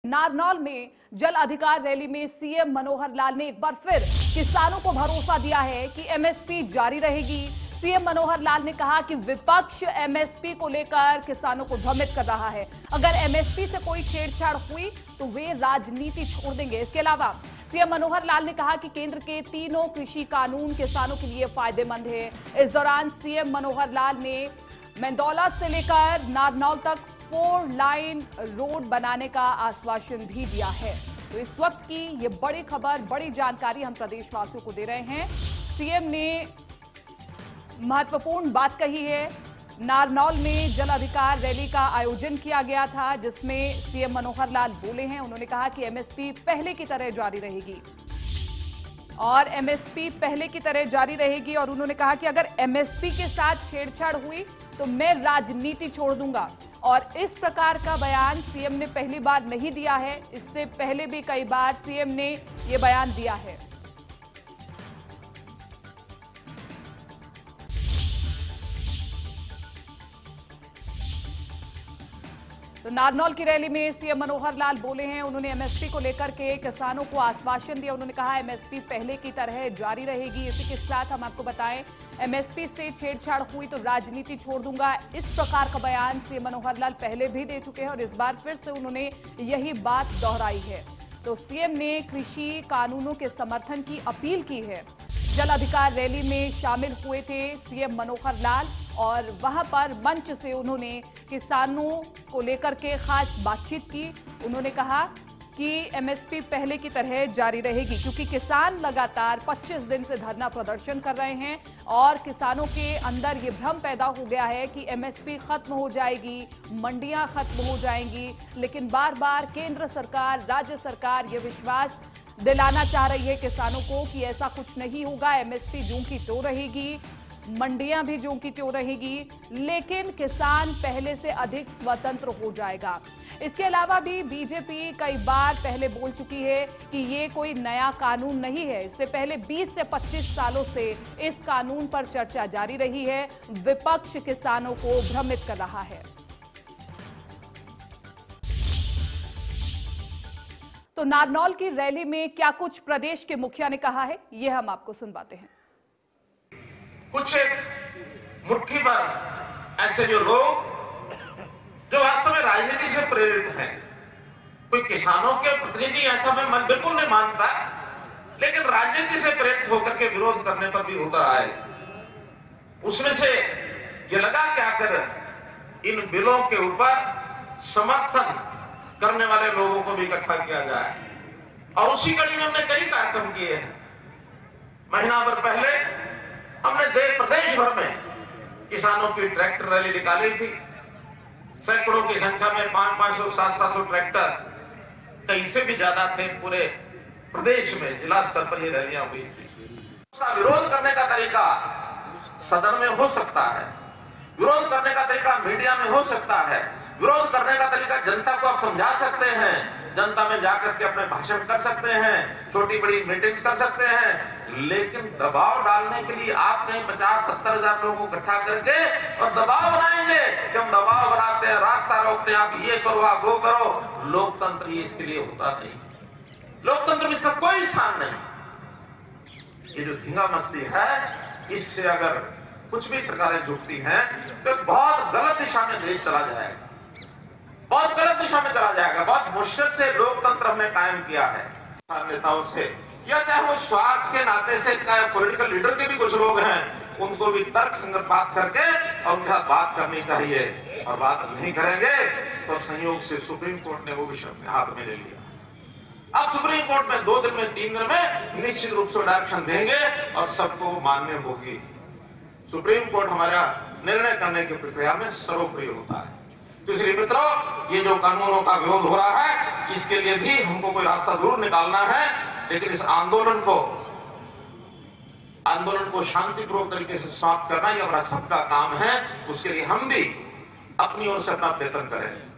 नारनौल में जल अधिकार रैली में सीएम मनोहर लाल ने एक बार फिर किसानों को भरोसा दिया है कि एमएसपी जारी रहेगी। सीएम मनोहर लाल ने कहा कि विपक्ष एमएसपी को लेकर किसानों को भ्रमित कर रहा है। अगर एमएसपी से कोई छेड़छाड़ हुई तो वे राजनीति छोड़ देंगे। इसके अलावा सीएम मनोहर लाल ने कहा कि केंद्र के तीनों कृषि कानून किसानों के लिए फायदेमंद है। इस दौरान सीएम मनोहर लाल ने मेंदौला से लेकर नारनौल तक 4 लाइन रोड बनाने का आश्वासन भी दिया है। तो इस वक्त की ये बड़ी खबर, बड़ी जानकारी हम प्रदेशवासियों को दे रहे हैं। सीएम ने महत्वपूर्ण बात कही है। नारनौल में जल अधिकार रैली का आयोजन किया गया था, जिसमें सीएम मनोहर लाल बोले हैं। उन्होंने कहा कि एमएसपी पहले की तरह जारी रहेगी और एमएसपी पहले की तरह जारी रहेगी और उन्होंने कहा कि अगर एमएसपी के साथ छेड़छाड़ हुई तो मैं राजनीति छोड़ दूंगा। और इस प्रकार का बयान सीएम ने पहली बार नहीं दिया है, इससे पहले भी कई बार सीएम ने यह बयान दिया है। तो नारनौल की रैली में सीएम मनोहर लाल बोले हैं। उन्होंने एमएसपी को लेकर के किसानों को आश्वासन दिया। उन्होंने कहा एमएसपी पहले की तरह जारी रहेगी। इसी के साथ हम आपको बताएं, एमएसपी से छेड़छाड़ हुई तो राजनीति छोड़ दूंगा, इस प्रकार का बयान सीएम मनोहर लाल पहले भी दे चुके हैं और इस बार फिर से उन्होंने यही बात दोहराई है। तो सीएम ने कृषि कानूनों के समर्थन की अपील की है। जल अधिकार रैली में शामिल हुए थे सीएम मनोहर लाल और वहां पर मंच से उन्होंने किसानों को लेकर के खास बातचीत की। उन्होंने कहा कि एमएसपी पहले की तरह जारी रहेगी, क्योंकि किसान लगातार 25 दिन से धरना प्रदर्शन कर रहे हैं और किसानों के अंदर ये भ्रम पैदा हो गया है कि एमएसपी खत्म हो जाएगी, मंडियां खत्म हो जाएंगी। लेकिन बार बार केंद्र सरकार, राज्य सरकार ये विश्वास दिलाना चाह रही है किसानों को कि ऐसा कुछ नहीं होगा। एमएसपी ज्यों की त्यों रहेगी, मंडियां भी ज्यों की त्यों रहेगी, लेकिन किसान पहले से अधिक स्वतंत्र हो जाएगा। इसके अलावा भी बीजेपी कई बार पहले बोल चुकी है कि ये कोई नया कानून नहीं है। इससे पहले 20 से 25 सालों से इस कानून पर चर्चा जारी रही है। विपक्ष किसानों को भ्रमित कर रहा है। तो नारनौल की रैली में क्या कुछ प्रदेश के मुखिया ने कहा है, ये हम आपको सुनवाते हैं। कुछ एक मुट्ठी भर ऐसे जो लोग जो वास्तव में राजनीति से प्रेरित हैं, कोई किसानों के प्रतिनिधि ऐसा मैं बिल्कुल नहीं मानता, लेकिन राजनीति से प्रेरित होकर के विरोध करने पर भी उतर आए। उसमें से ये लगा कि आखिर इन बिलों के ऊपर समर्थन करने वाले लोगों को भी इकट्ठा किया जाए और उसी कड़ी में हमने कई कार्यक्रम किए हैं। महीना भर पहले हमने प्रदेश भर में किसानों की ट्रैक्टर रैली निकाली थी। सैकड़ों की संख्या में 500-500, 700 ट्रैक्टर, कई से भी ज्यादा थे। पूरे प्रदेश में जिला स्तर पर ये रैलियां हुई थी। उसका विरोध करने का तरीका सदन में हो सकता है, विरोध करने का तरीका मीडिया में हो सकता है, विरोध करने का तरीका जनता को आप समझा सकते हैं, जनता में जाकर के अपने भाषण कर सकते हैं, छोटी बड़ी मीटिंग्स कर सकते हैं, लेकिन दबाव डालने के लिए आप कहीं 50-70 हजार लोगों को इकट्ठा करके और दबाव बनाएंगे कि हम दबाव बनाते हैं, रास्ता रोकते हैं, आप ये करो, आप वो करो। लोकतंत्र ये इसके लिए होता नहीं, लोकतंत्र में इसका कोई स्थान नहीं। ये जो धींगा मस्ती है, इससे अगर कुछ भी सरकारें झुकती हैं तो बहुत गलत दिशा में देश चला जाएगा, बहुत गलत दिशा में चला जाएगा। बहुत मुश्किल से लोकतंत्र हमने कायम किया है नेताओं से, या चाहे वो स्वार्थ के नाते से, चाहे पॉलिटिकल लीडर के भी कुछ लोग हैं, उनको भी तर्क संगत बात करके और उनके साथ बात करनी चाहिए। और बात नहीं करेंगे तो संयोग से सुप्रीम कोर्ट ने वो विषय अपने हाथ में ले लिया। अब सुप्रीम कोर्ट में 2 दिन में 3 दिन में निश्चित रूप से डायरेक्शन देंगे और सबको मान्य होगी। सुप्रीम कोर्ट हमारा निर्णय करने की प्रक्रिया में सर्वोपरि होता है। तो इसलिए मित्रों, ये जो कानूनों का विरोध हो रहा है, इसके लिए भी हमको कोई रास्ता जरूर निकालना है, लेकिन इस आंदोलन को शांतिपूर्वक तरीके से समाप्त करना ये हमारा सबका काम है। उसके लिए हम भी अपनी ओर से अपना प्रयत्न करें।